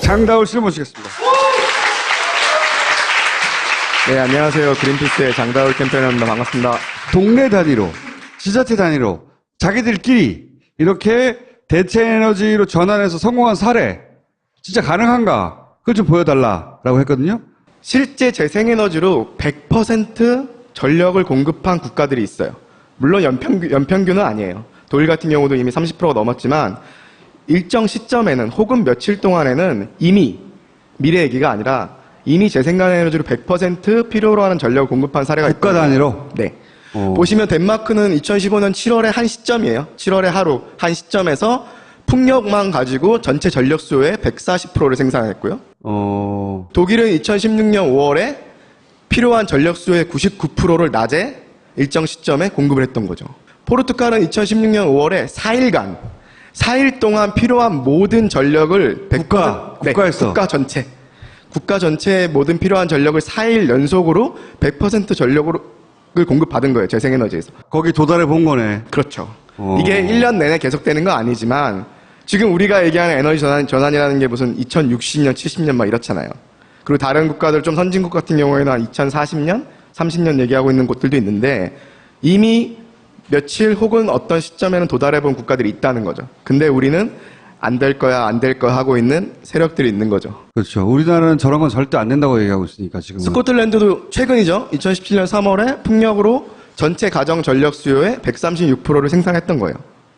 장다울 씨를 모시겠습니다. 네, 안녕하세요. 그린피스의 장다울 캠페인입니다. 반갑습니다. 동네 단위로, 지자체 단위로 자기들끼리 이렇게 대체 에너지로 전환해서 성공한 사례 진짜 가능한가? 그걸 좀 보여달라라고 했거든요. 실제 재생에너지로 100% 전력을 공급한 국가들이 있어요. 물론 연평균은 아니에요. 독일 같은 경우도 이미 30%가 넘었지만 일정 시점에는 혹은 며칠 동안에는 이미 미래 얘기가 아니라 이미 재생에너지로 100% 필요로 하는 전력을 공급한 사례가 국가 있거든요. 단위로? 네. 보시면 덴마크는 2015년 7월에 한 시점이에요. 7월에 하루 한 시점에서 풍력만 가지고 전체 전력 수요의 140%를 생산했고요. 독일은 2016년 5월에 필요한 전력 수요의 99%를 낮에 일정 시점에 공급을 했던 거죠. 포르투갈은 2016년 5월에 4일 동안 필요한 모든 전력을 국가에서 국가 전체의 모든 필요한 전력을 4일 연속으로 100% 전력을 공급받은 거예요. 재생에너지에서. 거기 도달해 본 거네. 그렇죠. 이게 1년 내내 계속되는 건 아니지만 지금 우리가 얘기하는 에너지 전환이라는 게 무슨 2060년, 70년 막 이렇잖아요. 그리고 다른 국가들 좀 선진국 같은 경우에는 한 2040년, 30년 얘기하고 있는 곳들도 있는데 이미 며칠 혹은 어떤 시점에는 도달해 본 국가들이 있다는 거죠. 근데 우리는 안 될 거야, 안 될 거야 하고 있는 세력들이 있는 거죠. 그렇죠. 우리나라는 저런 건 절대 안 된다고 얘기하고 있으니까 지금. 스코틀랜드도 최근이죠. 2017년 3월에 풍력으로 전체 가정 전력 수요의 136%를 생산했던 거예요.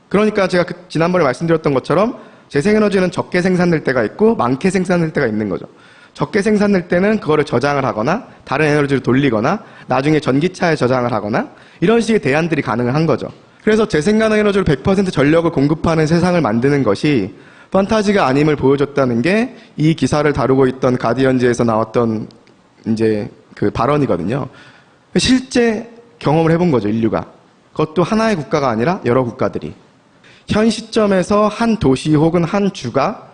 그러니까 제가 지난번에 말씀드렸던 것처럼 재생에너지는 적게 생산될 때가 있고 많게 생산될 때가 있는 거죠. 적게 생산될 때는 그거를 저장을 하거나 다른 에너지로 돌리거나 나중에 전기차에 저장을 하거나 이런 식의 대안들이 가능한 거죠. 그래서 재생에너지로 100% 전력을 공급하는 세상을 만드는 것이 판타지가 아님을 보여줬다는 게 이 기사를 다루고 있던 가디언즈에서 나왔던 이제 그 발언이거든요. 실제 경험을 해본 거죠, 인류가. 그것도 하나의 국가가 아니라 여러 국가들이. 현 시점에서 한 도시 혹은 한 주가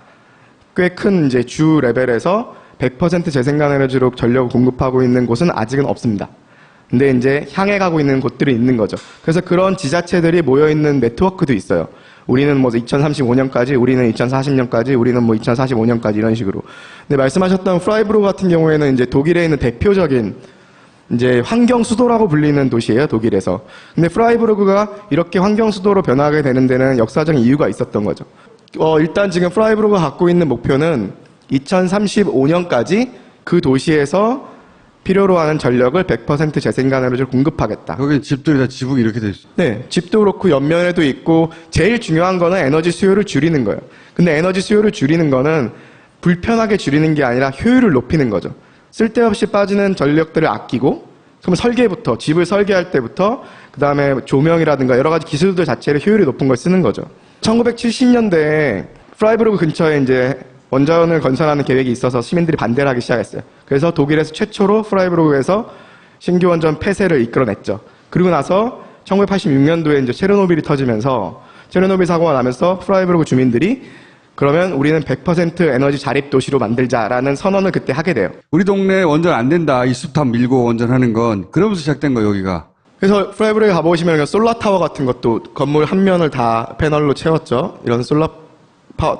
꽤 큰 이제 주 레벨에서 100% 재생에너지로 전력을 공급하고 있는 곳은 아직은 없습니다. 근데 이제 향해 가고 있는 곳들이 있는 거죠. 그래서 그런 지자체들이 모여있는 네트워크도 있어요. 우리는 뭐 2035년까지, 우리는 2040년까지, 우리는 뭐 2045년까지 이런 식으로. 근데 말씀하셨던 프라이부르크 같은 경우에는 이제 독일에 있는 대표적인 이제 환경 수도라고 불리는 도시예요, 독일에서. 근데 프라이부르크가 이렇게 환경 수도로 변하게 되는 데는 역사적인 이유가 있었던 거죠. 일단 지금 프라이부르크가 갖고 있는 목표는 2035년까지 그 도시에서 필요로 하는 전력을 100% 재생에너지를 공급하겠다. 거기 집들이 다 지붕이 이렇게 돼 있어. 네, 집도 그렇고 옆면에도 있고 제일 중요한 거는 에너지 수요를 줄이는 거예요. 근데 에너지 수요를 줄이는 거는 불편하게 줄이는 게 아니라 효율을 높이는 거죠. 쓸데없이 빠지는 전력들을 아끼고, 그럼 설계부터, 집을 설계할 때부터, 그 다음에 조명이라든가 여러 가지 기술들 자체를 효율이 높은 걸 쓰는 거죠. 1970년대에 프라이부르크 근처에 이제 원전을 건설하는 계획이 있어서 시민들이 반대를 하기 시작했어요. 그래서 독일에서 최초로 프라이부르크에서 신규 원전 폐쇄를 이끌어냈죠. 그리고 나서 1986년도에 이제 체르노빌이 터지면서 체르노빌 사고가 나면서 프라이부르크 주민들이 그러면 우리는 100% 에너지 자립 도시로 만들자라는 선언을 그때 하게 돼요. 우리 동네 원전 안 된다. 이 숲탑 밀고 원전하는 건 그러면서 시작된 거예요, 여기가. 그래서 프라이부르크에 가보시면 솔라 타워 같은 것도 건물 한 면을 다 패널로 채웠죠. 이런 솔라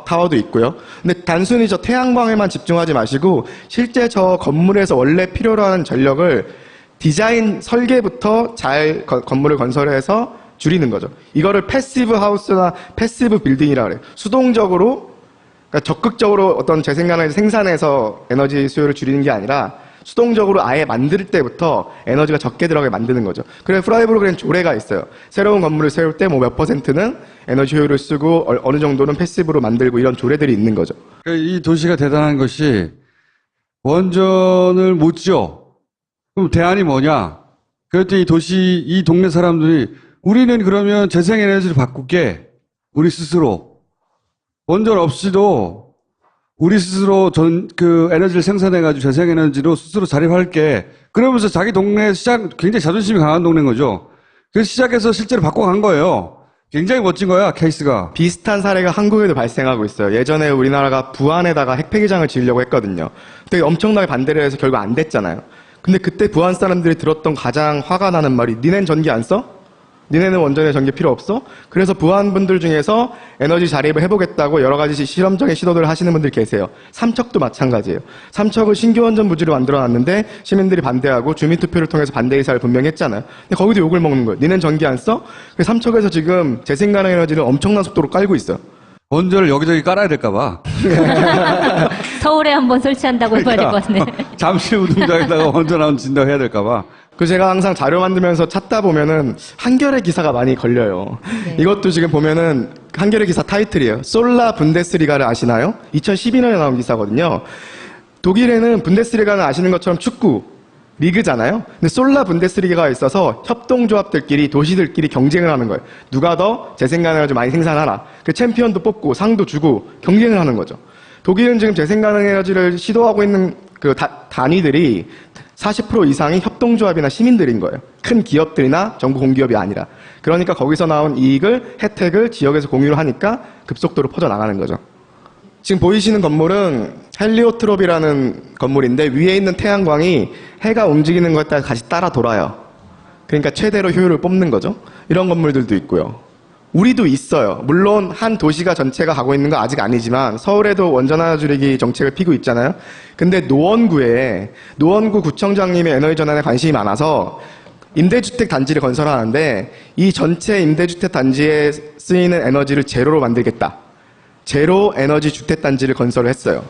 타워도 있고요. 근데 단순히 저 태양광에만 집중하지 마시고 실제 저 건물에서 원래 필요로 하는 전력을 디자인 설계부터 잘 건물을 건설해서 줄이는 거죠. 이거를 패시브 하우스나 패시브 빌딩이라고 해요. 수동적으로, 그러니까 적극적으로 어떤 재생에너지 생산해서 에너지 수요를 줄이는 게 아니라 수동적으로 아예 만들 때부터 에너지가 적게 들어가게 만드는 거죠. 그래서 프라이부르크에는 조례가 있어요. 새로운 건물을 세울 때 뭐 몇 %는 에너지 효율을 쓰고 어느 정도는 패시브로 만들고 이런 조례들이 있는 거죠. 이 도시가 대단한 것이 원전을 못 지어. 그럼 대안이 뭐냐? 그랬더니 이 동네 사람들이 우리는 그러면 재생에너지를 바꿀게. 우리 스스로. 원전 없이도 우리 스스로 에너지를 생산해가지고 재생에너지로 스스로 자립할게. 그러면서 자기 동네 굉장히 자존심이 강한 동네인 거죠. 그래서 시작해서 실제로 바꿔간 거예요. 굉장히 멋진 거야, 케이스가. 비슷한 사례가 한국에도 발생하고 있어요. 예전에 우리나라가 부안에다가 핵폐기장을 지으려고 했거든요. 근데 엄청나게 반대를 해서 결국 안 됐잖아요. 근데 그때 부안 사람들이 들었던 가장 화가 나는 말이 니넨 전기 안 써? 니네는 원전에 전기 필요 없어? 그래서 부안분들 중에서 에너지 자립을 해보겠다고 여러 가지 실험적인 시도들을 하시는 분들이 계세요. 삼척도 마찬가지예요. 삼척을 신규 원전 부지로 만들어놨는데 시민들이 반대하고 주민투표를 통해서 반대 의사를 분명히 했잖아요. 근데 거기도 욕을 먹는 거예요. 니는 전기 안 써? 그래서 삼척에서 지금 재생가능 에너지를 엄청난 속도로 깔고 있어요. 원전을 여기저기 깔아야 될까봐. 서울에 한번 설치한다고 해봐야 될 것 같네. 잠실 우등장에다가 원전 한번 진다고 해야 될까봐. 그 제가 항상 자료 만들면서 찾다 보면은 한겨레 기사가 많이 걸려요. 네. 이것도 지금 보면은 한겨레 기사 타이틀이에요. 솔라 분데스리가를 아시나요? 2012년에 나온 기사거든요. 독일에는 분데스리가는 아시는 것처럼 축구 리그잖아요. 근데 솔라 분데스리가가 있어서 협동조합들끼리 도시들끼리 경쟁을 하는 거예요. 누가 더 재생가능을 좀 많이 생산하나. 그 챔피언도 뽑고 상도 주고 경쟁을 하는 거죠. 독일은 지금 재생가능 에너지를 시도하고 있는 그 단위들이 40% 이상이 협동조합이나 시민들인 거예요. 큰 기업들이나 정부 공기업이 아니라. 그러니까 거기서 나온 이익을, 혜택을 지역에서 공유를 하니까 급속도로 퍼져나가는 거죠. 지금 보이시는 건물은 헬리오트롭이라는 건물인데 위에 있는 태양광이 해가 움직이는 것에 따라 같이 따라 돌아요. 그러니까 최대로 효율을 뽑는 거죠. 이런 건물들도 있고요. 우리도 있어요. 물론 한 도시가 전체가 가고 있는 건 아직 아니지만 서울에도 원전 하나 줄이기 정책을 피고 있잖아요. 근데 노원구 구청장님의 에너지 전환에 관심이 많아서 임대주택 단지를 건설하는데 이 전체 임대주택 단지에 쓰이는 에너지를 제로로 만들겠다. 제로 에너지 주택 단지를 건설을 했어요.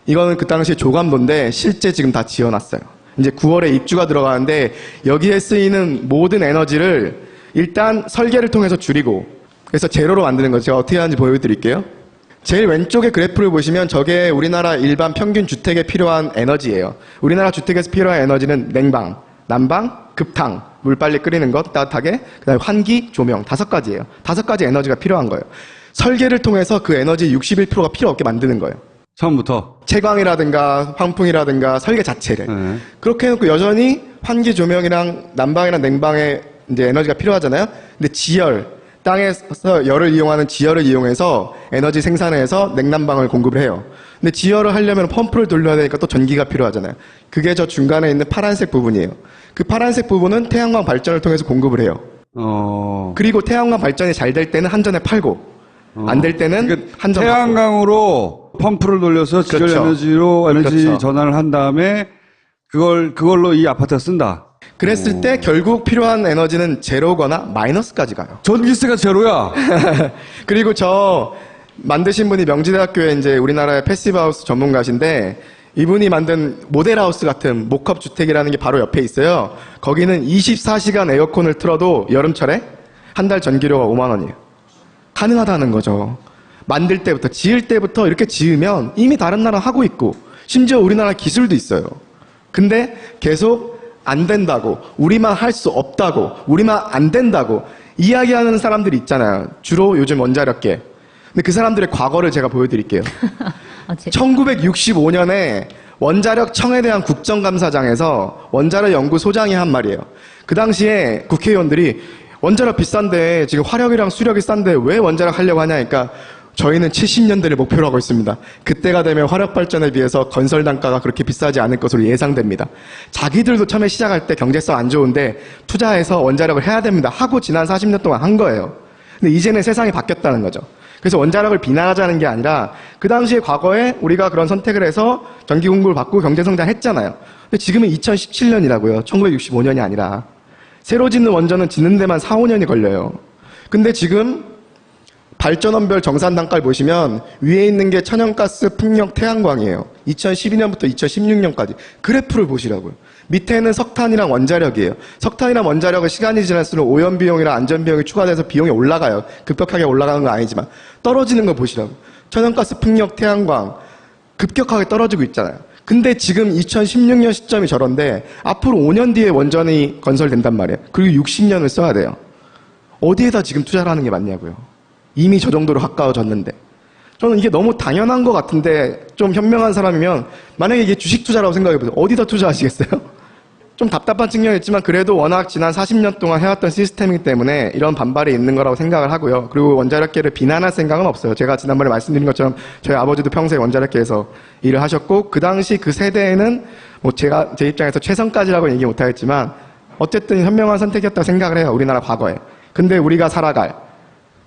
이거는 그 당시에 조감도인데 실제 지금 다 지어놨어요. 이제 9월에 입주가 들어가는데 여기에 쓰이는 모든 에너지를 일단 설계를 통해서 줄이고 그래서 제로로 만드는 거죠. 제가 어떻게 하는지 보여드릴게요. 제일 왼쪽에 그래프를 보시면 저게 우리나라 일반 평균 주택에 필요한 에너지예요. 우리나라 주택에서 필요한 에너지는 냉방, 난방, 급탕, 물 빨리 끓이는 것 따뜻하게, 그다음에 환기, 조명 5가지예요. 5가지 에너지가 필요한 거예요. 설계를 통해서 그 에너지 61%가 필요 없게 만드는 거예요. 처음부터. 채광이라든가 황풍이라든가 설계 자체를. 네. 그렇게 해놓고 여전히 환기, 조명이랑 난방이랑 냉방에 이제 에너지가 필요하잖아요. 근데 지열, 땅에서 열을 이용하는 지열을 이용해서 에너지 생산해서 냉난방을 공급을 해요. 근데 지열을 하려면 펌프를 돌려야 되니까 또 전기가 필요하잖아요. 그게 저 중간에 있는 파란색 부분이에요. 그 파란색 부분은 태양광 발전을 통해서 공급을 해요. 그리고 태양광 발전이 잘 될 때는 한전에 팔고 안 될 때는 그러니까 한전 태양광으로 펌프를 돌려서 지열 그렇죠. 에너지로 에너지 그렇죠. 전환을 한 다음에 그걸로 이 아파트가 쓴다. 그랬을 때 결국 필요한 에너지는 제로거나 마이너스까지 가요. 전기세가 제로야. 그리고 저 만드신 분이 명지대학교에 이제 우리나라의 패시브하우스 전문가신데 이분이 만든 모델하우스 같은 목합 주택이라는 게 바로 옆에 있어요. 거기는 24시간 에어컨을 틀어도 여름철에 한 달 전기료가 5만 원이에요. 가능하다는 거죠. 만들 때부터, 지을 때부터 이렇게 지으면 이미 다른 나라 하고 있고 심지어 우리나라 기술도 있어요. 근데 계속 안 된다고, 우리만 할 수 없다고, 우리만 안 된다고 이야기하는 사람들이 있잖아요. 주로 요즘 원자력계. 근데 그 사람들의 과거를 제가 보여드릴게요. 1965년에 원자력 청에 대한 국정감사장에서 원자력 연구소장이 한 말이에요. 그 당시에 국회의원들이 원자력 비싼데 지금 화력이랑 수력이 싼데 왜 원자력 하려고 하냐니까 저희는 70년대를 목표로 하고 있습니다. 그때가 되면 화력 발전에 비해서 건설 단가가 그렇게 비싸지 않을 것으로 예상됩니다. 자기들도 처음에 시작할 때 경제성 안 좋은데 투자해서 원자력을 해야 됩니다. 하고 지난 40년 동안 한 거예요. 근데 이제는 세상이 바뀌었다는 거죠. 그래서 원자력을 비난하자는 게 아니라 그 당시에 과거에 우리가 그런 선택을 해서 전기 공급을 받고 경제 성장했잖아요. 근데 지금은 2017년이라고요. 1965년이 아니라. 새로 짓는 원전은 짓는 데만 4, 5년이 걸려요. 근데 지금 발전원별 정산 단가를 보시면 위에 있는 게 천연가스, 풍력, 태양광이에요. 2012년부터 2016년까지. 그래프를 보시라고요. 밑에는 석탄이랑 원자력이에요. 석탄이랑 원자력은 시간이 지날수록 오염비용이랑 안전비용이 추가돼서 비용이 올라가요. 급격하게 올라가는 건 아니지만. 떨어지는 거 보시라고. 천연가스, 풍력, 태양광 급격하게 떨어지고 있잖아요. 근데 지금 2016년 시점이 저런데 앞으로 5년 뒤에 원전이 건설된단 말이에요. 그리고 60년을 써야 돼요. 어디에다 지금 투자를 하는 게 맞냐고요. 이미 저 정도로 가까워졌는데. 저는 이게 너무 당연한 것 같은데 좀 현명한 사람이면 만약에 이게 주식 투자라고 생각해보세요. 어디다 투자하시겠어요? 좀 답답한 측면이 있지만 그래도 워낙 지난 40년 동안 해왔던 시스템이기 때문에 이런 반발이 있는 거라고 생각을 하고요. 그리고 원자력계를 비난할 생각은 없어요. 제가 지난번에 말씀드린 것처럼 저희 아버지도 평소에 원자력계에서 일을 하셨고 그 당시 그 세대에는 뭐 제가 제 입장에서 최선까지라고 얘기 못하겠지만 어쨌든 현명한 선택이었다고 생각을 해요. 우리나라 과거에. 근데 우리가 살아갈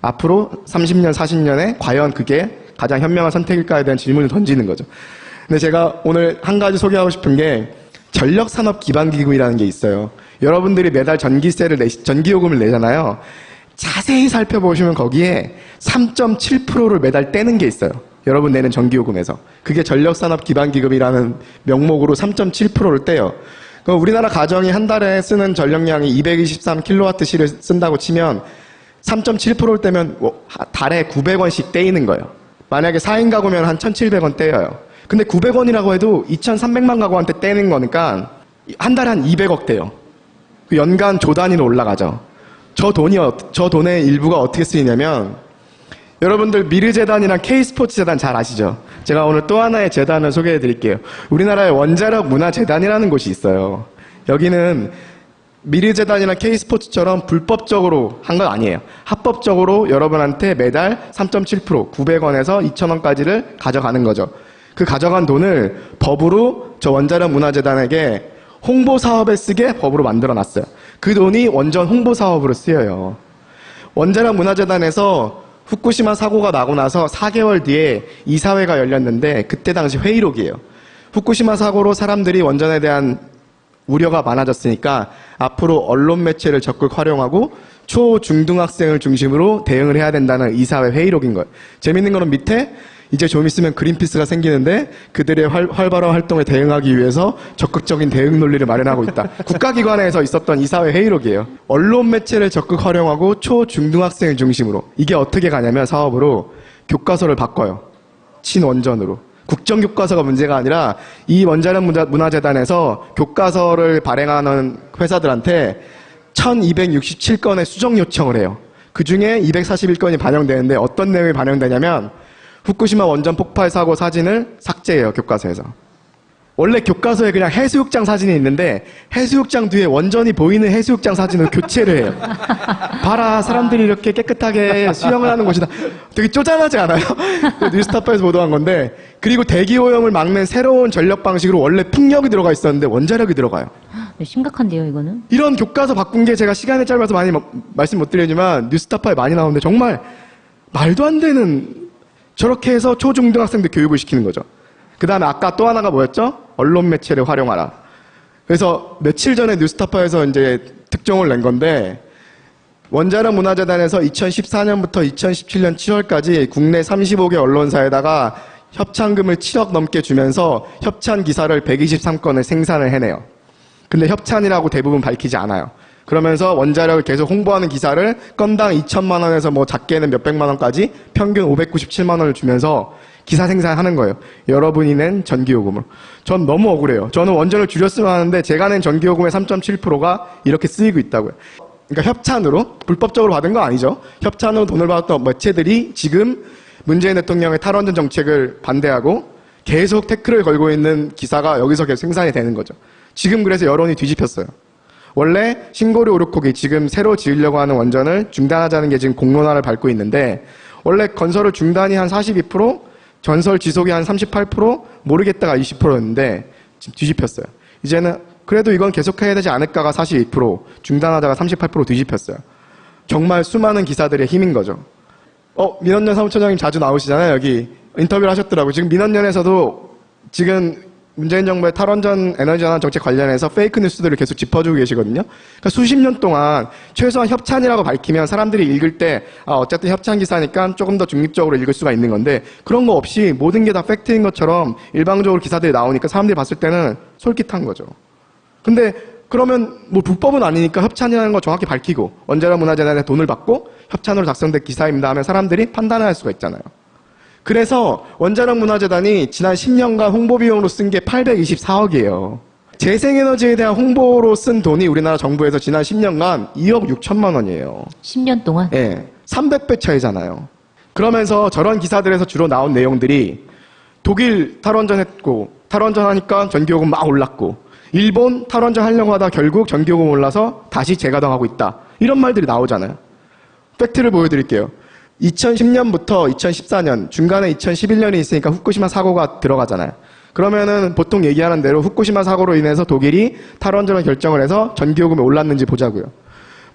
앞으로 30년, 40년에 과연 그게 가장 현명한 선택일까에 대한 질문을 던지는 거죠. 근데 제가 오늘 한 가지 소개하고 싶은 게 전력산업기반기금이라는 게 있어요. 여러분들이 매달 전기요금을 내잖아요. 자세히 살펴보시면 거기에 3.7%를 매달 떼는 게 있어요. 여러분 내는 전기요금에서. 그게 전력산업기반기금이라는 명목으로 3.7%를 떼요. 그럼 우리나라 가정이 한 달에 쓰는 전력량이 223kWh를 쓴다고 치면 3.7%를 떼면 달에 900원씩 떼이는 거예요. 만약에 4인 가구면 한 1,700원 떼여요. 근데 900원이라고 해도 2,300만 가구한테 떼는 거니까 한 달에 한 200억 떼요. 연간 조 단위로 올라가죠. 저 돈의 일부가 어떻게 쓰이냐면 여러분들 미르재단이랑 K스포츠재단 잘 아시죠? 제가 오늘 또 하나의 재단을 소개해 드릴게요. 우리나라에 원자력 문화재단이라는 곳이 있어요. 여기는 미르재단이나 K스포츠처럼 불법적으로 한 건 아니에요. 합법적으로 여러분한테 매달 3.7% 900원에서 2,000원까지를 가져가는 거죠. 그 가져간 돈을 법으로 저 원자력 문화재단에게 홍보 사업에 쓰게 법으로 만들어 놨어요. 그 돈이 원전 홍보 사업으로 쓰여요. 원자력 문화재단에서 후쿠시마 사고가 나고 나서 4개월 뒤에 이사회가 열렸는데 그때 당시 회의록이에요. 후쿠시마 사고로 사람들이 원전에 대한 우려가 많아졌으니까 앞으로 언론 매체를 적극 활용하고 초, 중등학생을 중심으로 대응을 해야 된다는 이사회 회의록인 거예요. 재밌는 거는 밑에 이제 좀 있으면 그린피스가 생기는데 그들의 활발한 활동에 대응하기 위해서 적극적인 대응 논리를 마련하고 있다. 국가기관에서 있었던 이사회 회의록이에요. 언론 매체를 적극 활용하고 초, 중등학생을 중심으로. 이게 어떻게 가냐면 사업으로 교과서를 바꿔요. 친원전으로. 국정교과서가 문제가 아니라 이 원자력 문화재단에서 교과서를 발행하는 회사들한테 1267건의 수정 요청을 해요. 그 중에 241건이 반영되는데 어떤 내용이 반영되냐면 후쿠시마 원전 폭발 사고 사진을 삭제해요. 교과서에서. 원래 교과서에 그냥 해수욕장 사진이 있는데 해수욕장 뒤에 원전이 보이는 해수욕장 사진을 교체를 해요. 봐라, 사람들이 이렇게 깨끗하게 수영을 하는 곳이다. 되게 쪼잔하지 않아요? 뉴스타파에서 보도한 건데. 그리고 대기오염을 막는 새로운 전력 방식으로 원래 풍력이 들어가 있었는데 원자력이 들어가요. 심각한데요, 이거는? 이런 교과서 바꾼 게 제가 시간이 짧아서 많이 말씀 못 드리지만 뉴스타파에 많이 나오는데 정말 말도 안 되는, 저렇게 해서 초중등학생들 교육을 시키는 거죠. 그 다음에 아까 또 하나가 뭐였죠? 언론 매체를 활용하라. 그래서 며칠 전에 뉴스타파에서 이제 특종을 낸 건데, 원자력 문화재단에서 2014년부터 2017년 7월까지 국내 35개 언론사에다가 협찬금을 7억 넘게 주면서 협찬 기사를 123건을 생산을 해내요. 근데 협찬이라고 대부분 밝히지 않아요. 그러면서 원자력을 계속 홍보하는 기사를 건당 2천만 원에서 뭐 작게는 몇백만 원까지 평균 597만 원을 주면서 기사 생산하는 거예요. 여러분이 낸 전기요금으로. 전 너무 억울해요. 저는 원전을 줄였으면 하는데 제가 낸 전기요금의 3.7%가 이렇게 쓰이고 있다고요. 그러니까 협찬으로, 불법적으로 받은 거 아니죠. 협찬으로 돈을 받았던 매체들이 지금 문재인 대통령의 탈원전 정책을 반대하고 계속 태클을 걸고 있는 기사가 여기서 계속 생산이 되는 거죠. 지금 그래서 여론이 뒤집혔어요. 원래 신고리 오르코기, 지금 새로 지으려고 하는 원전을 중단하자는 게 지금 공론화를 밟고 있는데, 원래 건설을 중단이 한 42%, 전설 지속이 한 38%, 모르겠다가 20%였는데 지금 뒤집혔어요. 이제는 그래도 이건 계속해야 되지 않을까가 42%, 중단하다가 38% 뒤집혔어요. 정말 수많은 기사들의 힘인 거죠. 민원연 사무처장님 자주 나오시잖아요. 여기 인터뷰를 하셨더라고요. 지금 민원연에서도 지금 문재인 정부의 탈원전 에너지 전환 정책 관련해서 페이크 뉴스들을 계속 짚어주고 계시거든요. 그러니까 수십 년 동안 최소한 협찬이라고 밝히면 사람들이 읽을 때 어쨌든 협찬 기사니까 조금 더 중립적으로 읽을 수가 있는 건데, 그런 거 없이 모든 게 다 팩트인 것처럼 일방적으로 기사들이 나오니까 사람들이 봤을 때는 솔깃한 거죠. 근데 그러면 뭐 불법은 아니니까 협찬이라는 거 정확히 밝히고 원자력 문화재단에 돈을 받고 협찬으로 작성된 기사입니다 하면 사람들이 판단을 할 수가 있잖아요. 그래서 원자력 문화재단이 지난 10년간 홍보 비용으로 쓴 게 824억이에요. 재생에너지에 대한 홍보로 쓴 돈이 우리나라 정부에서 지난 10년간 2억 6천만 원이에요. 10년 동안? 예. 300배 차이잖아요. 그러면서 저런 기사들에서 주로 나온 내용들이 독일 탈원전했고, 탈원전하니까 전기요금 막 올랐고, 일본 탈원전 하려고 하다 결국 전기요금 올라서 다시 재가동하고 있다. 이런 말들이 나오잖아요. 팩트를 보여드릴게요. 2010년부터 2014년, 중간에 2011년이 있으니까 후쿠시마 사고가 들어가잖아요. 그러면은 보통 얘기하는 대로 후쿠시마 사고로 인해서 독일이 탈원전을 결정을 해서 전기요금이 올랐는지 보자고요.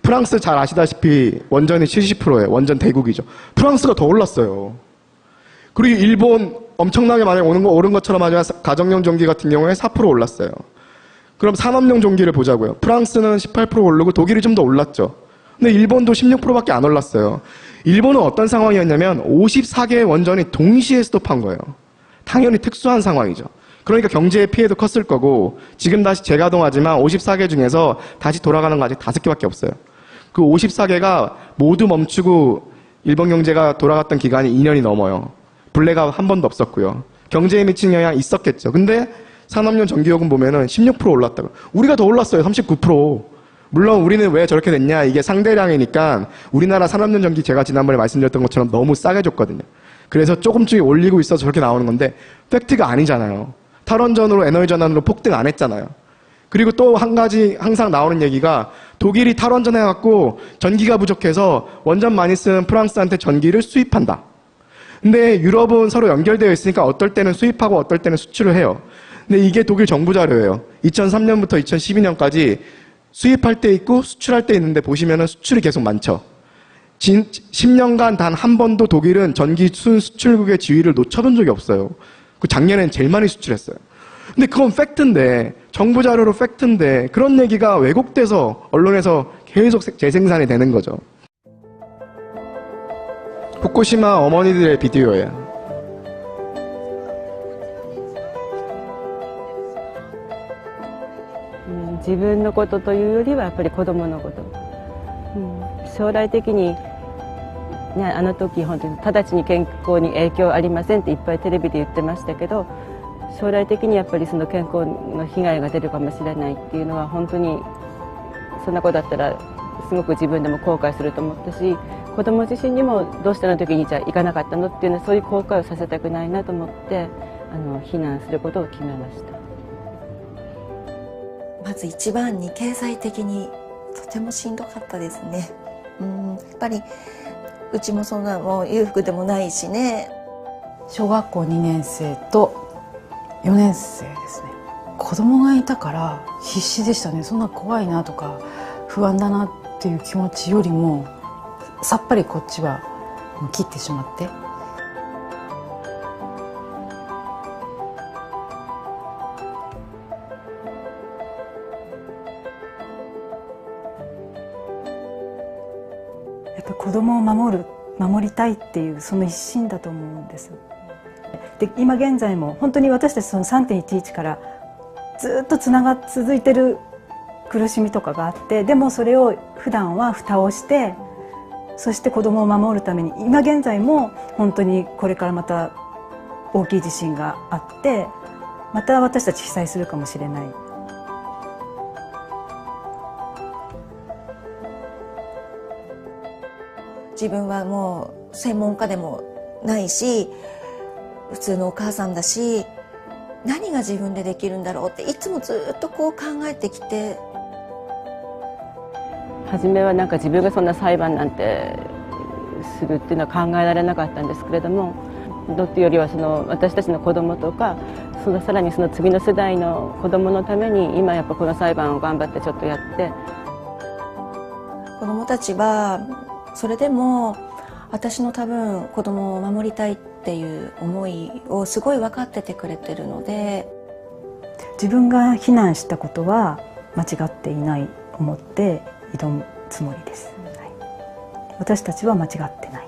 프랑스 잘 아시다시피 원전이 70%예요. 원전 대국이죠. 프랑스가 더 올랐어요. 그리고 일본 엄청나게 많이 오른 것처럼 하지만 가정용 전기 같은 경우에 4% 올랐어요. 그럼 산업용 전기를 보자고요. 프랑스는 18% 오르고 독일이 좀 더 올랐죠. 근데 일본도 16%밖에 안 올랐어요. 일본은 어떤 상황이었냐면 54개의 원전이 동시에 스톱한 거예요. 당연히 특수한 상황이죠. 그러니까 경제의 피해도 컸을 거고 지금 다시 재가동하지만 54개 중에서 다시 돌아가는 거 아직 5개밖에 없어요. 그 54개가 모두 멈추고 일본 경제가 돌아갔던 기간이 2년이 넘어요. 블랙아웃 한 번도 없었고요. 경제에 미친 영향 있었겠죠. 근데 산업용 전기요금 보면은 16% 올랐다고. 우리가 더 올랐어요. 39%. 물론 우리는 왜 저렇게 됐냐. 이게 상대량이니까 우리나라 산업용 전기 제가 지난번에 말씀드렸던 것처럼 너무 싸게 줬거든요. 그래서 조금씩 올리고 있어서 저렇게 나오는 건데 팩트가 아니잖아요. 탈원전으로 에너지 전환으로 폭등 안 했잖아요. 그리고 또 한 가지 항상 나오는 얘기가 독일이 탈원전 해갖고 전기가 부족해서 원전 많이 쓰는 프랑스한테 전기를 수입한다. 근데 유럽은 서로 연결되어 있으니까 어떨 때는 수입하고 어떨 때는 수출을 해요. 근데 이게 독일 정부 자료예요. 2003년부터 2012년까지 수입할 때 있고 수출할 때 있는데 보시면은 수출이 계속 많죠. 10년간 단 한 번도 독일은 전기 수출국의 지위를 놓쳐본 적이 없어요. 그 작년엔 제일 많이 수출했어요. 근데 그건 팩트인데, 정부 자료로 팩트인데, 그런 얘기가 왜곡돼서 언론에서 계속 재생산이 되는 거죠. 후쿠시마 어머니들의 비디오예요. 自分のことというよりはやっぱり子供のこと、将来的に、ね、あの時本当に直ちに健康に影響ありませんっていっぱいテレビで言ってましたけど、将来的にやっぱりその健康の被害が出るかもしれないっていうのは本当にそんなことだったらすごく自分でも後悔すると思ったし、子供自身にもどうしてあの時にじゃあ行かなかったのっていうのはそういう後悔をさせたくないなと思って避難することを決めました。まず一番に経済的にとてもしんどかったですね。やっぱりうちもそんなもう裕福でもないしね。小学校2年生と4年生ですね。子供がいたから必死でしたね。そんな怖いなとか不安だなっていう気持ちよりもさっぱりこっちは切ってしまって。やっぱ子供を守りたいっていうその一心だと思うんです。で今現在も本当に私たちその 3.11 からずっと続いてる苦しみとかがあって、でもそれを普段は蓋をして、そして子供を守るために今現在も本当にこれからまた大きい地震があってまた私たち被災するかもしれない。自分はもう専門家でもないし普通のお母さんだし、何が自分でできるんだろうっていつもずっとこう考えてきて、初めはなんか自分がそんな裁判なんてするっていうのは考えられなかったんですけれども、どっていうよりはその私たちの子供とかさらにその次の世代の子供のために今やっぱこの裁判を頑張ってちょっとやって、子供たちはそれでも私の多分子供を守りたいっていう思いをすごい分かっててくれてるので、自分が避難したことは間違っていないと思って挑むつもりです、私たちは間違ってない。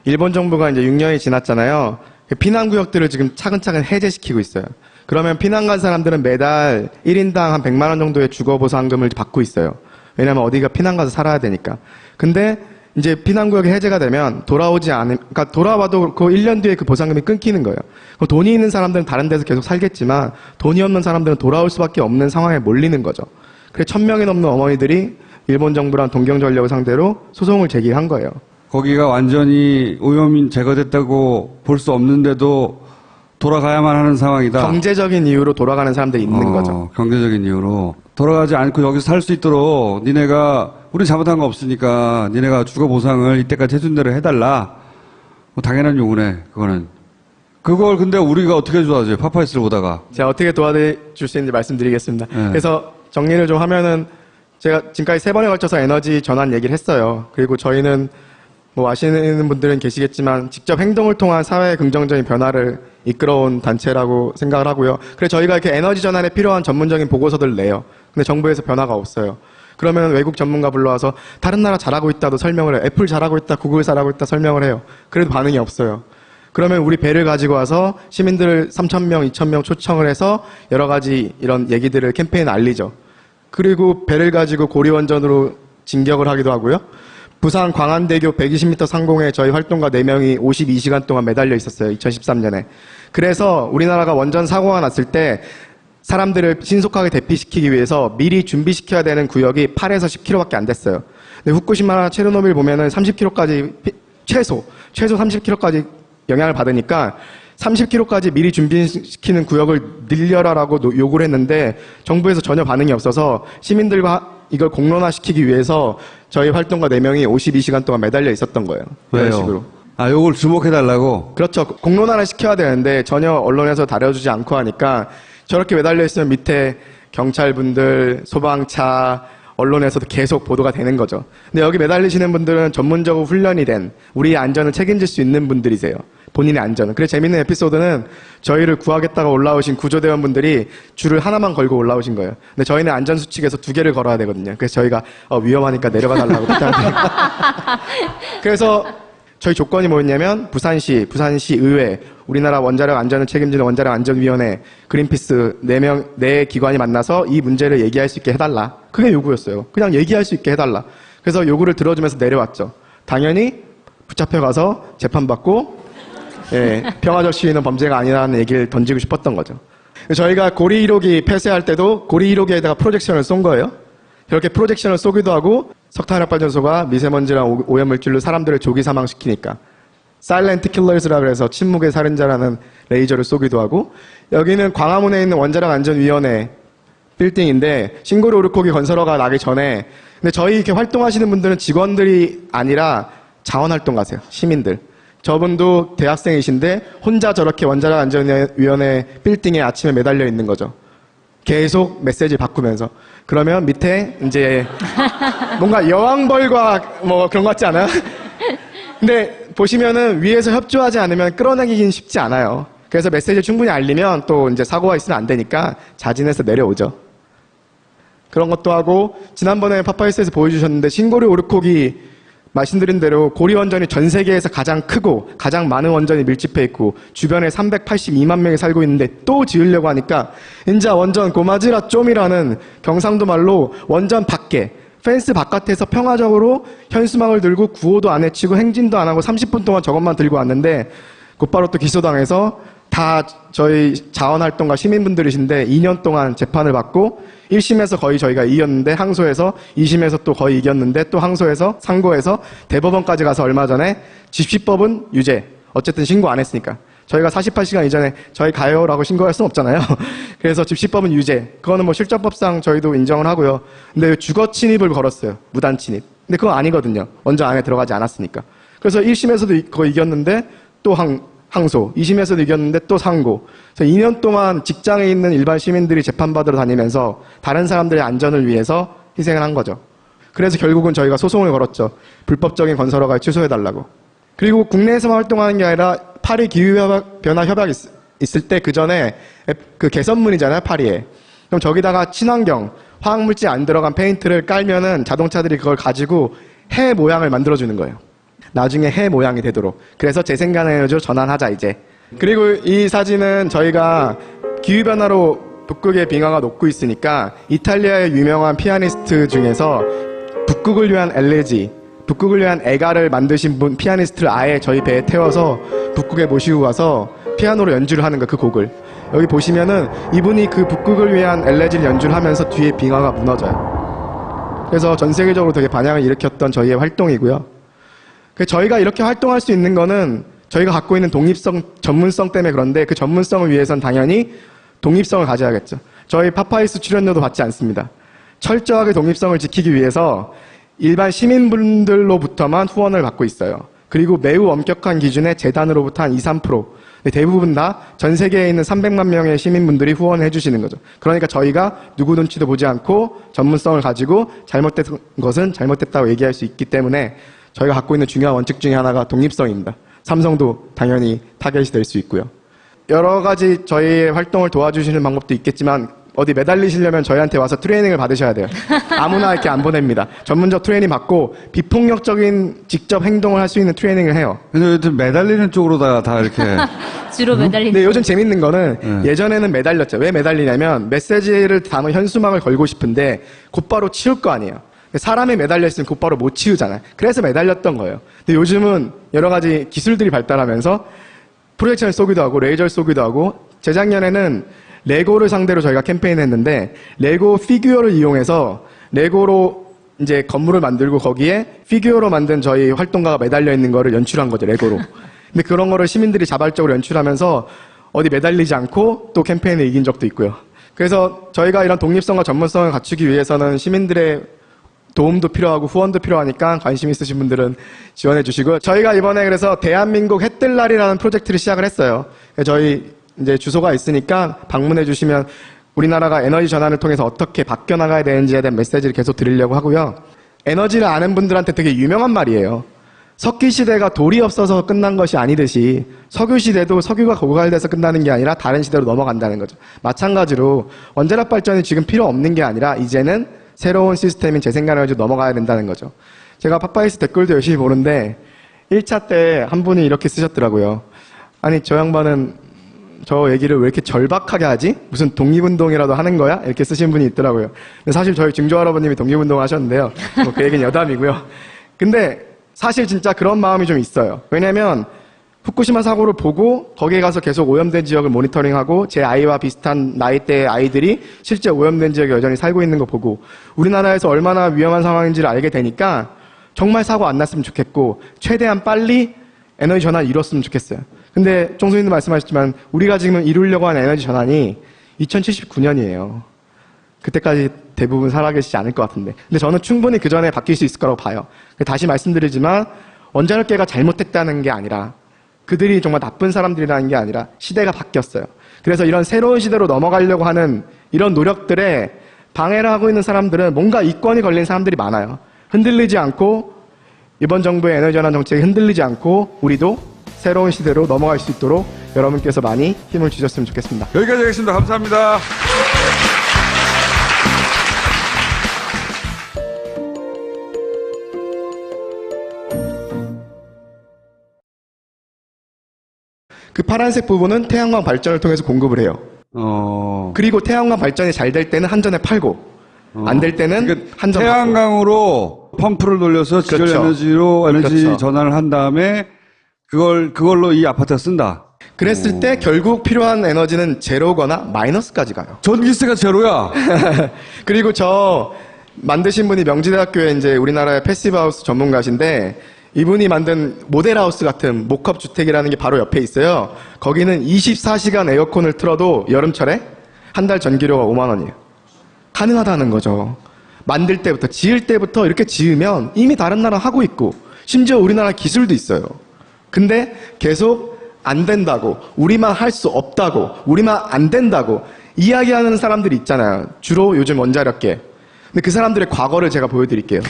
일본 정부가 이제 6년이 지났잖아요. 피난구역들을 지금 차근차근 해제시키고 있어요. 그러면 피난 간 사람들은 매달 1인당 한 100만 원 정도의 주거보상금을 받고 있어요. 왜냐면 어디가 피난 가서 살아야 되니까. 근데 이제 피난구역이 해제가 되면 그러니까 돌아와도 그 1년 뒤에 그 보상금이 끊기는 거예요. 돈이 있는 사람들은 다른 데서 계속 살겠지만 돈이 없는 사람들은 돌아올 수밖에 없는 상황에 몰리는 거죠. 그래서 1000명이 넘는 어머니들이 일본 정부랑 동경전력을 상대로 소송을 제기한 거예요. 거기가 완전히 오염이 제거됐다고 볼 수 없는데도 돌아가야만 하는 상황이다. 경제적인 이유로 돌아가는 사람들이 있는 거죠. 경제적인 이유로. 돌아가지 않고 여기서 살 수 있도록 우리 잘못한 거 없으니까 니네가 주거 보상을 이때까지 해준 대로 해달라. 뭐 당연한 요구네, 그거는. 그걸 근데 우리가 어떻게 도와줘요? 파파이스를 보다가. 제가 어떻게 도와줄 수 있는지 말씀드리겠습니다. 네. 그래서 정리를 좀 하면은 제가 지금까지 3번에 걸쳐서 에너지 전환 얘기를 했어요. 그리고 저희는 뭐 아시는 분들은 계시겠지만 직접 행동을 통한 사회의 긍정적인 변화를 이끌어온 단체라고 생각을 하고요. 그래서 저희가 이렇게 에너지 전환에 필요한 전문적인 보고서들을 내요. 근데 정부에서 변화가 없어요. 그러면 외국 전문가 불러와서 다른 나라 잘하고 있다도 설명을 해요. 애플 잘하고 있다, 구글 잘하고 있다 설명을 해요. 그래도 반응이 없어요. 그러면 우리 배를 가지고 와서 시민들 3,000명, 2,000명 초청을 해서 여러 가지 이런 얘기들을 캠페인에 알리죠. 그리고 배를 가지고 고리원전으로 진격을 하기도 하고요. 부산 광안대교 120m 상공에 저희 활동가 4명이 52시간 동안 매달려 있었어요. 2013년에. 그래서 우리나라가 원전 사고가 났을 때 사람들을 신속하게 대피시키기 위해서 미리 준비시켜야 되는 구역이 8에서 10km밖에 안 됐어요. 근데 후쿠시마나 체르노빌 보면은 30km까지 최소 30km까지 영향을 받으니까 30km까지 미리 준비시키는 구역을 늘려라라고 요구를 했는데 정부에서 전혀 반응이 없어서 시민들과 이걸 공론화시키기 위해서 저희 활동가 4명이 52시간 동안 매달려 있었던 거예요. 이런 왜요? 식으로. 아, 요걸 주목해달라고? 그렇죠. 공론화를 시켜야 되는데 전혀 언론에서 다뤄주지 않고 하니까 저렇게 매달려 있으면 밑에 경찰분들, 소방차, 언론에서도 계속 보도가 되는 거죠. 근데 여기 매달리시는 분들은 전문적으로 훈련이 된 우리의 안전을 책임질 수 있는 분들이세요. 본인의 안전은. 그래서 재밌는 에피소드는 저희를 구하겠다가 올라오신 구조대원분들이 줄을 하나만 걸고 올라오신 거예요. 근데 저희는 안전수칙에서 2개를 걸어야 되거든요. 그래서 저희가 위험하니까 내려가 달라고 부탁드립니다. 그래서 저희 조건이 뭐였냐면 부산시 의회, 우리나라 원자력 안전을 책임지는 원자력 안전위원회, 그린피스 4 기관이 만나서 이 문제를 얘기할 수 있게 해달라. 그게 요구였어요. 그냥 얘기할 수 있게 해달라. 그래서 요구를 들어주면서 내려왔죠. 당연히 붙잡혀가서 재판받고 평화적 시위는 범죄가 아니라는 얘기를 던지고 싶었던 거죠. 저희가 고리 1호기 폐쇄할 때도 고리 1호기에다가 프로젝션을 쏜 거예요. 이렇게 프로젝션을 쏘기도 하고 석탄화력발전소가 미세먼지랑 오염물질로 사람들을 조기 사망시키니까 사일렌트 킬러스라 그래서 침묵의 살인자라는 레이저를 쏘기도 하고 여기는 광화문에 있는 원자력 안전위원회 빌딩인데 신고리 오르코기 건설허가 나기 전에 근데 저희 이렇게 활동하시는 분들은 직원들이 아니라 자원활동가세요. 시민들. 저분도 대학생이신데 혼자 저렇게 원자력 안전위원회 빌딩에 아침에 매달려 있는 거죠. 계속 메시지 바꾸면서. 그러면 밑에 이제 뭔가 여왕벌과 뭐 그런 것 같지 않아요? 근데 보시면은 위에서 협조하지 않으면 끌어내기긴 쉽지 않아요. 그래서 메시지를 충분히 알리면 또 이제 사고가 있으면 안 되니까 자진해서 내려오죠. 그런 것도 하고 지난번에 파파이스에서 보여주셨는데 신고리 오르코기 말씀드린 대로 고리 원전이 전 세계에서 가장 크고 가장 많은 원전이 밀집해 있고 주변에 382만 명이 살고 있는데 또 지으려고 하니까 인자 원전 고마지라 좀이라는 경상도 말로 원전 밖에 펜스 바깥에서 평화적으로 현수막을 들고 구호도 안 해치고 행진도 안 하고 30분 동안 저것만 들고 왔는데 곧바로 또 기소당해서 다 저희 자원활동가 시민분들이신데 2년 동안 재판을 받고 1심에서 거의 저희가 이겼는데 항소해서 2심에서 또 거의 이겼는데 또 항소해서 상고해서 대법원까지 가서 얼마 전에 집시법은 유죄. 어쨌든 신고 안 했으니까. 저희가 48시간 이전에 저희 가요라고 신고할 수는 없잖아요. 그래서 집시법은 유죄. 그거는 뭐 실정법상 저희도 인정을 하고요. 근데 주거 침입을 걸었어요. 무단 침입. 근데 그건 아니거든요. 원전 안에 들어가지 않았으니까. 그래서 1심에서도 그거 이겼는데 또 항소, 2심에서도 이겼는데 또 상고. 그래서 2년 동안 직장에 있는 일반 시민들이 재판받으러 다니면서 다른 사람들의 안전을 위해서 희생을 한 거죠. 그래서 결국은 저희가 소송을 걸었죠. 불법적인 건설허가를 취소해달라고. 그리고 국내에서만 활동하는 게 아니라 파리 기후변화 협약 있을 때 그 전에 그 개선문이잖아요, 파리에. 그럼 저기다가 친환경, 화학물질 안 들어간 페인트를 깔면은 자동차들이 그걸 가지고 해 모양을 만들어주는 거예요. 나중에 해 모양이 되도록. 그래서 재생가능에너지로 전환하자 이제. 그리고 이 사진은 저희가 기후변화로 북극의 빙하가 녹고 있으니까 이탈리아의 유명한 피아니스트 중에서 북극을 위한 엘레지, 북극을 위한 애가를 만드신 분 피아니스트를 아예 저희 배에 태워서 북극에 모시고 가서 피아노로 연주를 하는 거예요. 그 곡을. 여기 보시면은 이분이 그 북극을 위한 엘레지를 연주를 하면서 뒤에 빙하가 무너져요. 그래서 전 세계적으로 되게 반향을 일으켰던 저희의 활동이고요. 저희가 이렇게 활동할 수 있는 거는 저희가 갖고 있는 독립성, 전문성 때문에 그런데 그 전문성을 위해선 당연히 독립성을 가져야겠죠. 저희 파파이스 출연료도 받지 않습니다. 철저하게 독립성을 지키기 위해서 일반 시민분들로부터만 후원을 받고 있어요. 그리고 매우 엄격한 기준의 재단으로부터 한 2, 3%. 대부분 다 전 세계에 있는 300만 명의 시민분들이 후원해 주시는 거죠. 그러니까 저희가 누구 눈치도 보지 않고 전문성을 가지고 잘못된 것은 잘못됐다고 얘기할 수 있기 때문에 저희가 갖고 있는 중요한 원칙 중에 하나가 독립성입니다. 삼성도 당연히 타겟이 될 수 있고요. 여러 가지 저희의 활동을 도와주시는 방법도 있겠지만 어디 매달리시려면 저희한테 와서 트레이닝을 받으셔야 돼요. 아무나 이렇게 안 보냅니다. 전문적 트레이닝 받고 비폭력적인 직접 행동을 할 수 있는 트레이닝을 해요. 근데 요즘 매달리는 쪽으로 다 이렇게. 주로 매달리는. 근데 요즘 재밌는 거는 예전에는 매달렸죠. 왜 매달리냐면 메시지를 담은 현수막을 걸고 싶은데 곧바로 치울 거 아니에요. 사람이 매달려 있으면 곧바로 못 치우잖아요. 그래서 매달렸던 거예요. 근데 요즘은 여러 가지 기술들이 발달하면서 프로젝션을 쏘기도 하고 레이저를 쏘기도 하고 재작년에는 레고를 상대로 저희가 캠페인을 했는데 레고 피규어를 이용해서 레고로 이제 건물을 만들고 거기에 피규어로 만든 저희 활동가가 매달려 있는 거를 연출한 거죠, 레고로. 근데 그런 거를 시민들이 자발적으로 연출하면서 어디 매달리지 않고 또 캠페인을 이긴 적도 있고요. 그래서 저희가 이런 독립성과 전문성을 갖추기 위해서는 시민들의 도움도 필요하고 후원도 필요하니까 관심 있으신 분들은 지원해 주시고 저희가 이번에 그래서 대한민국 해뜰 날이라는 프로젝트를 시작을 했어요. 저희 이제 주소가 있으니까 방문해 주시면 우리나라가 에너지 전환을 통해서 어떻게 바뀌어 나가야 되는지에 대한 메시지를 계속 드리려고 하고요. 에너지를 아는 분들한테 되게 유명한 말이에요. 석기 시대가 돌이 없어서 끝난 것이 아니듯이 석유 시대도 석유가 고갈돼서 끝나는 게 아니라 다른 시대로 넘어간다는 거죠. 마찬가지로 원자력 발전이 지금 필요 없는 게 아니라 이제는 새로운 시스템인 재생에너지로 넘어가야 된다는 거죠. 제가 팟빵에서 댓글도 열심히 보는데 1차 때 한 분이 이렇게 쓰셨더라고요. 아니 저 양반은 저 얘기를 왜 이렇게 절박하게 하지? 무슨 독립운동이라도 하는 거야? 이렇게 쓰신 분이 있더라고요. 근데 사실 저희 증조 할아버님이 독립운동 하셨는데요. 그 얘기는 여담이고요. 근데 사실 진짜 그런 마음이 좀 있어요. 왜냐면 후쿠시마 사고를 보고 거기에 가서 계속 오염된 지역을 모니터링하고 제 아이와 비슷한 나이대의 아이들이 실제 오염된 지역에 여전히 살고 있는 거 보고 우리나라에서 얼마나 위험한 상황인지를 알게 되니까 정말 사고 안 났으면 좋겠고 최대한 빨리 에너지 전환을 이뤘으면 좋겠어요. 근데 총수님도 말씀하셨지만 우리가 지금 이루려고 하는 에너지 전환이 2079년이에요. 그때까지 대부분 살아계시지 않을 것 같은데. 근데 저는 충분히 그 전에 바뀔 수 있을 거라고 봐요. 다시 말씀드리지만 원자력계가 잘못됐다는 게 아니라 그들이 정말 나쁜 사람들이라는 게 아니라 시대가 바뀌었어요. 그래서 이런 새로운 시대로 넘어가려고 하는 이런 노력들에 방해를 하고 있는 사람들은 뭔가 이권이 걸린 사람들이 많아요. 흔들리지 않고 이번 정부의 에너지 전환 정책이 흔들리지 않고 우리도 새로운 시대로 넘어갈 수 있도록 여러분께서 많이 힘을 주셨으면 좋겠습니다. 여기까지 하겠습니다. 감사합니다. 그 파란색 부분은 태양광 발전을 통해서 공급을 해요. 그리고 태양광 발전이 잘 될 때는 한전에 팔고 안 될 때는 그러니까 한전 태양광으로 펌프를 돌려서 지열 그렇죠. 에너지로 에너지 그렇죠. 전환을 한 다음에 그걸로 이 아파트가 쓴다. 그랬을 때 결국 필요한 에너지는 제로거나 마이너스까지 가요. 전기세가 제로야. 그리고 저 만드신 분이 명지대학교에 이제 우리나라의 패시브하우스 전문가신데 이분이 만든 모델하우스 같은 목합 주택이라는 게 바로 옆에 있어요. 거기는 24시간 에어컨을 틀어도 여름철에 한 달 전기료가 5만 원이에요. 가능하다는 거죠. 만들 때부터, 지을 때부터 이렇게 지으면 이미 다른 나라 하고 있고 심지어 우리나라 기술도 있어요. 근데 계속 안 된다고, 우리만 할 수 없다고, 우리만 안 된다고 이야기하는 사람들이 있잖아요. 주로 요즘 원자력계. 근데 그 사람들의 과거를 제가 보여드릴게요.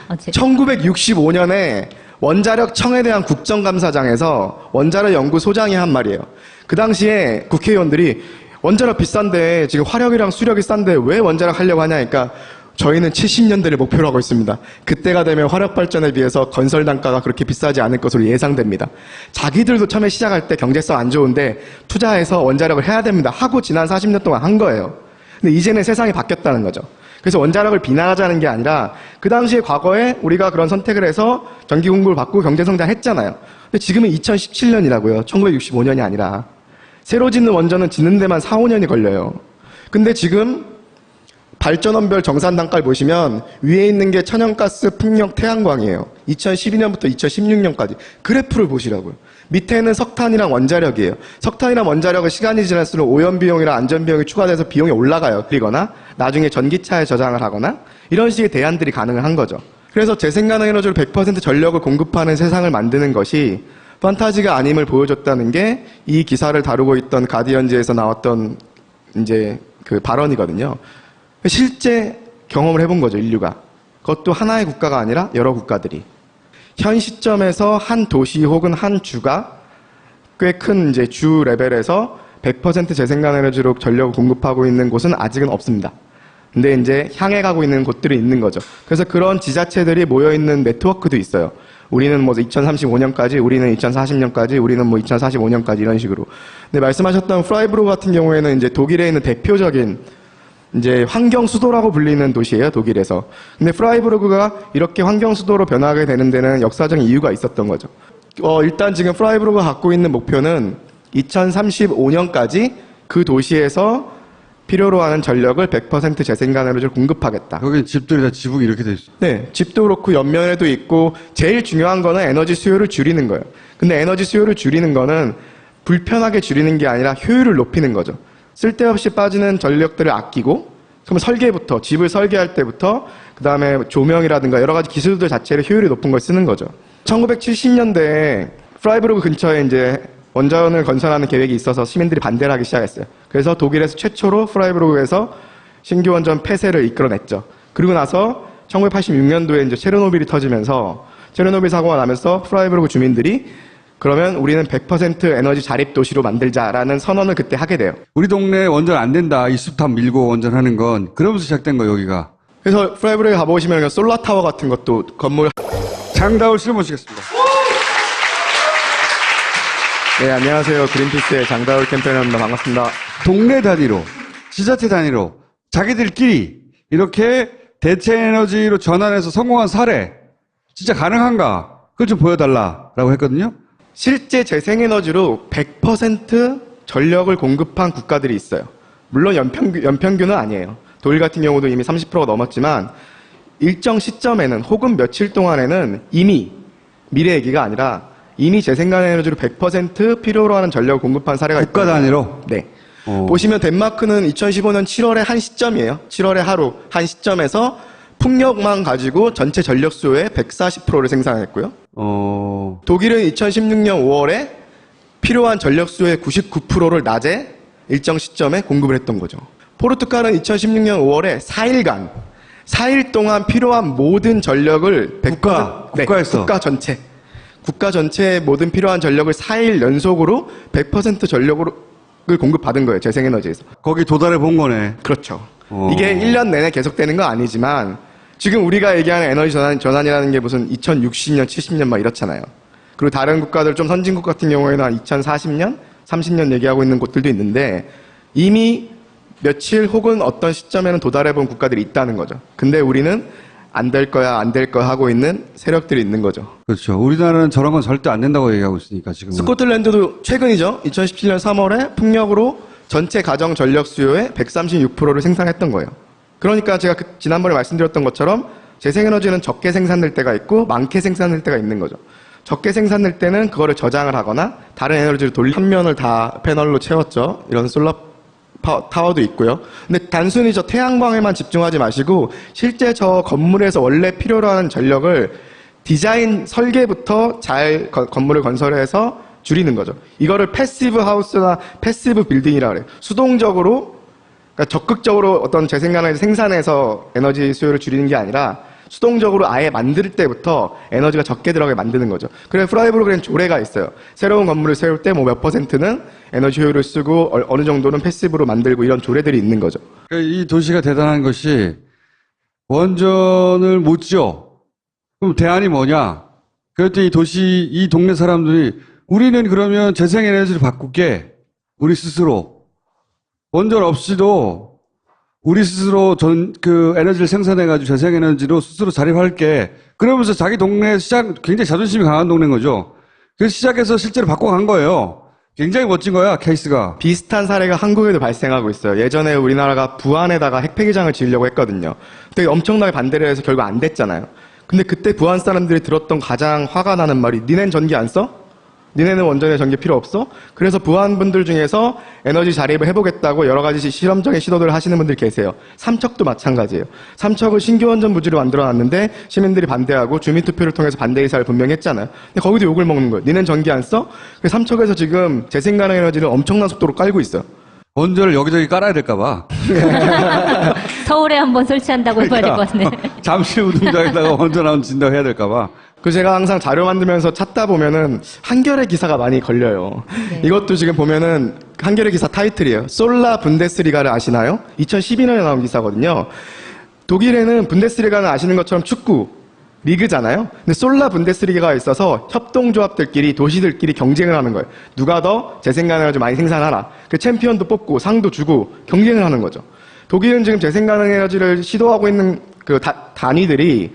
1965년에 원자력 청에 대한 국정감사장에서 원자력 연구소장이 한 말이에요. 그 당시에 국회의원들이 원자력 비싼데 지금 화력이랑 수력이 싼데 왜 원자력 하려고 하냐니까 저희는 70년대를 목표로 하고 있습니다. 그때가 되면 화력 발전에 비해서 건설 단가가 그렇게 비싸지 않을 것으로 예상됩니다. 자기들도 처음에 시작할 때 경제성 안 좋은데 투자해서 원자력을 해야 됩니다. 하고 지난 40년 동안 한 거예요. 근데 이제는 세상이 바뀌었다는 거죠. 그래서 원자력을 비난하자는 게 아니라 그 당시에 과거에 우리가 그런 선택을 해서 전기 공급을 받고 경제성장했잖아요. 근데 지금은 2017년이라고요. 1965년이 아니라. 새로 짓는 원전은 짓는 데만 4, 5년이 걸려요. 근데 지금 발전원별 정산 단가를 보시면 위에 있는 게 천연가스, 풍력, 태양광이에요. 2012년부터 2016년까지. 그래프를 보시라고요. 밑에는 석탄이랑 원자력이에요. 석탄이랑 원자력은 시간이 지날수록 오염비용이랑 안전비용이 추가돼서 비용이 올라가요. 그리거나 나중에 전기차에 저장을 하거나 이런 식의 대안들이 가능한 거죠. 그래서 재생가능 에너지로 100% 전력을 공급하는 세상을 만드는 것이 판타지가 아님을 보여줬다는 게 이 기사를 다루고 있던 가디언즈에서 나왔던 이제 그 발언이거든요. 실제 경험을 해본 거죠, 인류가. 그것도 하나의 국가가 아니라 여러 국가들이. 현 시점에서 한 도시 혹은 한 주가 꽤 큰 이제 주 레벨에서 100% 재생가능 에너지로 전력을 공급하고 있는 곳은 아직은 없습니다. 근데 이제 향해 가고 있는 곳들이 있는 거죠. 그래서 그런 지자체들이 모여있는 네트워크도 있어요. 우리는 뭐 2035년까지, 우리는 2040년까지, 우리는 뭐 2045년까지 이런 식으로. 근데 말씀하셨던 프라이부르크 같은 경우에는 이제 독일에 있는 대표적인 이제 환경 수도라고 불리는 도시예요, 독일에서. 근데 프라이부르크가 이렇게 환경 수도로 변하게 되는 데는 역사적인 이유가 있었던 거죠. 일단 지금 프라이부르크가 갖고 있는 목표는 2035년까지 그 도시에서 필요로 하는 전력을 100% 재생가능 에너지를 공급하겠다. 거기 집들이 다 지붕이 이렇게 돼 있어. 네, 집도 그렇고 옆면에도 있고 제일 중요한 거는 에너지 수요를 줄이는 거예요. 근데 에너지 수요를 줄이는 거는 불편하게 줄이는 게 아니라 효율을 높이는 거죠. 쓸데없이 빠지는 전력들을 아끼고, 그럼 설계부터, 집을 설계할 때부터, 그 다음에 조명이라든가 여러 가지 기술들 자체를 효율이 높은 걸 쓰는 거죠. 1970년대에 프라이부르크 근처에 이제 원자원을 건설하는 계획이 있어서 시민들이 반대를 하기 시작했어요. 그래서 독일에서 최초로 프라이부르크에서 신규 원전 폐쇄를 이끌어냈죠. 그리고 나서 1986년도에 이제 체르노빌이 터지면서, 체르노빌 사고가 나면서 프라이부르크 주민들이 그러면 우리는 100% 에너지 자립 도시로 만들자라는 선언을 그때 하게 돼요. 우리 동네 원전 안 된다. 이 숲탑 밀고 원전하는 건 그러면서 시작된 거 여기가. 그래서 프라이부르크에 가보시면 솔라타워 같은 것도 건물. 장다울 씨를 모시겠습니다. 네, 안녕하세요. 그린피스의 장다울 캠페인입니다. 반갑습니다. 동네 단위로, 지자체 단위로 자기들끼리 이렇게 대체 에너지로 전환해서 성공한 사례 진짜 가능한가? 그걸 좀 보여달라라고 했거든요. 실제 재생에너지로 100% 전력을 공급한 국가들이 있어요. 물론 연평균은 아니에요. 독일 같은 경우도 이미 30%가 넘었지만 일정 시점에는 혹은 며칠 동안에는 이미 미래 얘기가 아니라 이미 재생가능 에너지로 100% 필요로 하는 전력을 공급한 사례가 국가 있거든요. 단위로? 네. 보시면 덴마크는 2015년 7월에 한 시점이에요. 7월에 하루 한 시점에서 풍력만 가지고 전체 전력 수요의 140%를 생산했고요. 독일은 2016년 5월에 필요한 전력 수요의 99%를 낮에 일정 시점에 공급을 했던 거죠. 포르투갈은 2016년 5월에 4일 동안 필요한 모든 전력을 100%, 국가에서? 국가 전체의 모든 필요한 전력을 4일 연속으로 100% 전력을 공급받은 거예요. 재생에너지에서. 거기 도달해 본 거네. 그렇죠. 이게 1년 내내 계속되는 건 아니지만 지금 우리가 얘기하는 에너지 전환이라는 게 무슨 2060년, 70년 막 이렇잖아요. 그리고 다른 국가들 좀 선진국 같은 경우에는 한 2040년, 30년 얘기하고 있는 곳들도 있는데 이미 며칠 혹은 어떤 시점에는 도달해 본 국가들이 있다는 거죠. 근데 우리는 안 될 거야 하고 있는 세력들이 있는 거죠. 그렇죠. 우리나라는 저런 건 절대 안 된다고 얘기하고 있으니까 지금. 스코틀랜드도 최근이죠. 2017년 3월에 풍력으로 전체 가정 전력 수요의 136%를 생산했던 거예요. 그러니까 제가 지난번에 말씀드렸던 것처럼 재생에너지는 적게 생산될 때가 있고 많게 생산될 때가 있는 거죠. 적게 생산될 때는 그거를 저장을 하거나 다른 에너지를 한 면을 다 패널로 채웠죠. 이런 솔라 타워도 있고요. 근데 단순히 저 태양광에만 집중하지 마시고 실제 저 건물에서 원래 필요로 하는 전력을 디자인 설계부터 잘 건물을 건설해서 줄이는 거죠. 이거를 패시브 하우스나 패시브 빌딩이라고 해요. 수동적으로, 그러니까 적극적으로 어떤 재생가능을 생산해서 에너지 수요를 줄이는 게 아니라 수동적으로 아예 만들 때부터 에너지가 적게 들어가게 만드는 거죠. 그래서 프라이부르크에는 조례가 있어요. 새로운 건물을 세울 때 뭐 몇 %는 에너지 효율을 쓰고 어느 정도는 패시브로 만들고 이런 조례들이 있는 거죠. 이 도시가 대단한 것이 원전을 못 지어. 그럼 대안이 뭐냐? 그랬더니 이 동네 사람들이 우리는 그러면 재생에너지를 바꿀게. 우리 스스로. 원전 없이도 우리 스스로 에너지를 생산해가지고 재생에너지로 스스로 자립할게. 그러면서 자기 동네 굉장히 자존심이 강한 동네인 거죠. 그래서 시작해서 실제로 바꿔간 거예요. 굉장히 멋진 거야, 케이스가. 비슷한 사례가 한국에도 발생하고 있어요. 예전에 우리나라가 부안에다가 핵폐기장을 지으려고 했거든요. 근데 엄청나게 반대를 해서 결국 안 됐잖아요. 근데 그때 부안 사람들이 들었던 가장 화가 나는 말이 니넨 전기 안 써? 니네는 원전에 전기 필요 없어? 그래서 부하분들 중에서 에너지 자립을 해보겠다고 여러 가지 실험적인 시도들을 하시는 분들이 계세요. 삼척도 마찬가지예요. 삼척을 신규 원전 부지로 만들어놨는데 시민들이 반대하고 주민투표를 통해서 반대 의사를 분명히 했잖아요. 근데 거기도 욕을 먹는 거예요. 니넨 전기 안 써? 그래서 삼척에서 지금 재생가능 에너지를 엄청난 속도로 깔고 있어요. 원전을 여기저기 깔아야 될까봐. 서울에 한번 설치한다고 해봐야 될 것 같네. 잠실 우등장에다가 원전 한번 진다고 해야 될까봐. 그 제가 항상 자료 만들면서 찾다 보면은 한겨레 기사가 많이 걸려요. 이것도 지금 보면은 한겨레 기사 타이틀이에요. 솔라 분데스리가를 아시나요? 2012년에 나온 기사거든요. 독일에는 분데스리가는 아시는 것처럼 축구 리그잖아요. 근데 솔라 분데스리가가 있어서 협동조합들끼리 도시들끼리 경쟁을 하는 거예요. 누가 더 재생가능을 좀 많이 생산하나. 그 챔피언도 뽑고 상도 주고 경쟁을 하는 거죠. 독일은 지금 재생가능 에너지를 시도하고 있는 그 단위들이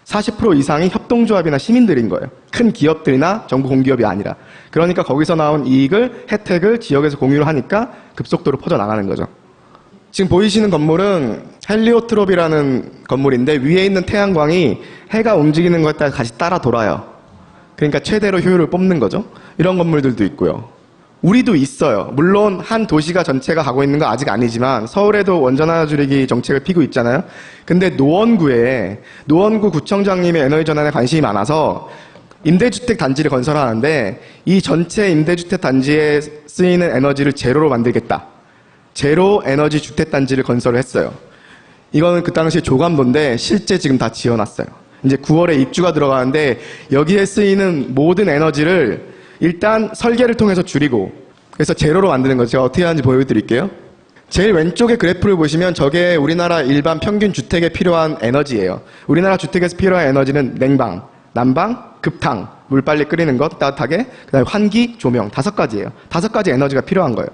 40% 이상이 협동조합이나 시민들인 거예요. 큰 기업들이나 정부 공기업이 아니라. 그러니까 거기서 나온 이익을, 혜택을 지역에서 공유를 하니까 급속도로 퍼져나가는 거죠. 지금 보이시는 건물은 헬리오트롭이라는 건물인데 위에 있는 태양광이 해가 움직이는 것에 따라 같이 따라 돌아요. 그러니까 최대로 효율을 뽑는 거죠. 이런 건물들도 있고요. 우리도 있어요. 물론 한 도시가 전체가 가고 있는 건 아직 아니지만 서울에도 원전 하나 줄이기 정책을 피고 있잖아요. 근데 노원구 구청장님의 에너지 전환에 관심이 많아서 임대주택 단지를 건설하는데 이 전체 임대주택 단지에 쓰이는 에너지를 제로로 만들겠다. 제로 에너지 주택 단지를 건설을 했어요. 이거는 그 당시 조감도인데 실제 지금 다 지어놨어요. 이제 9월에 입주가 들어가는데 여기에 쓰이는 모든 에너지를 일단 설계를 통해서 줄이고 그래서 제로로 만드는 거죠. 제가 어떻게 하는지 보여드릴게요. 제일 왼쪽에 그래프를 보시면 저게 우리나라 일반 평균 주택에 필요한 에너지예요. 우리나라 주택에서 필요한 에너지는 냉방, 난방, 급탕, 물 빨리 끓이는 것 따뜻하게, 그다음에 환기, 조명 5가지예요. 5가지 에너지가 필요한 거예요.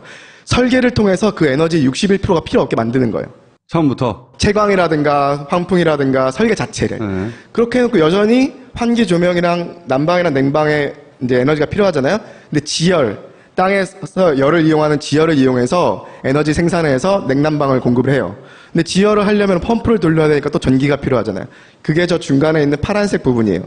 설계를 통해서 그 에너지 61%가 필요 없게 만드는 거예요. 처음부터. 채광이라든가 환풍이라든가 설계 자체를. 네. 그렇게 해놓고 여전히 환기, 조명이랑 난방이랑 냉방에 이제 에너지가 필요하잖아요. 근데 지열, 땅에서 열을 이용하는 지열을 이용해서 에너지 생산해서 냉난방을 공급을 해요. 근데 지열을 하려면 펌프를 돌려야 되니까 또 전기가 필요하잖아요. 그게 저 중간에 있는 파란색 부분이에요.